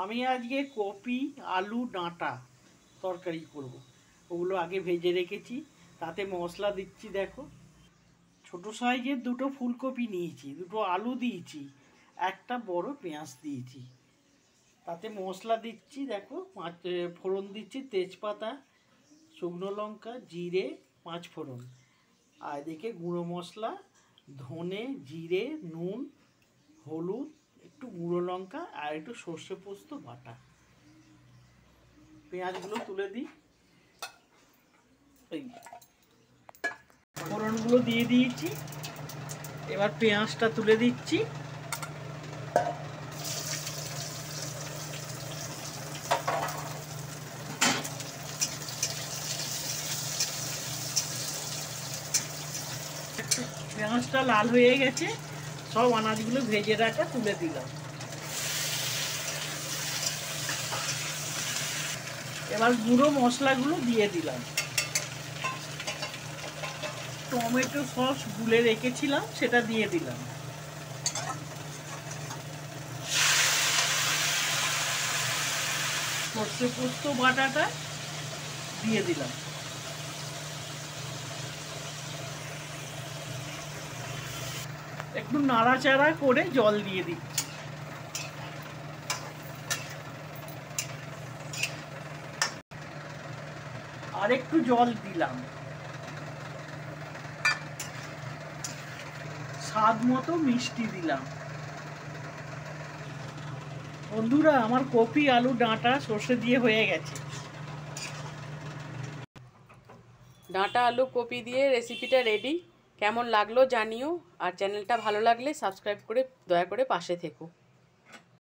আমি আজকে কপি আলু ডাঁটা তরকারি করব। ওগুলো আগে ভেজে রেখেছি, তাতে মশলা দিচ্ছি। দেখো, ছোট সাইজের দুটো ফুলকপি নিয়েছি, দুটো আলু দিয়েছি, একটা বড় পেঁয়াজ দিয়েছি। তাতে মশলা দিচ্ছি, দেখো ফোড়ন দিচ্ছি, তেজপাতা, শুকনো লঙ্কা, জিরে, 5 ফোড়ন। আর এদিকে গুঁড়ো মশলা, ধনে, জিরে, নুন, হলুদ, একটু গুঁড়ো লঙ্কা আর একটু সর্ষে পোস্ত বাটা। পেঁয়াজগুলো তুলে দিই। এই ফোড়নগুলো দিয়ে দিয়েছি, এবার পেঁয়াজটা তুলে দিচ্ছি। পেঁয়াজটা লাল হয়ে গেছে, সব আনাজগুলো ভেজে রাখা তুলে দিলাম। এবার গুঁড়ো মশলাগুলো দিয়ে দিলাম। টমেটো সস গুলে রেখেছিলাম, সেটা দিয়ে দিলাম। সর্ষে পোস্ত বাটাটা দিয়ে দিলাম। একটু নাড়াচাড়া করে জল দিয়ে দিচ্ছি। আর একটু জল দিলাম। স্বাদ মতো মিষ্টি দিলাম। বন্ধুরা, আমার কপি আলু ডাঁটা সর্ষে দিয়ে হয়ে গেছে। ডাঁটা আলু কপি দিয়ে রেসিপিটা রেডি। কেমন লাগলো জানিও, আর চ্যানেলটা ভালো লাগলে সাবস্ক্রাইব করে দয়া করে পাশে থেকো।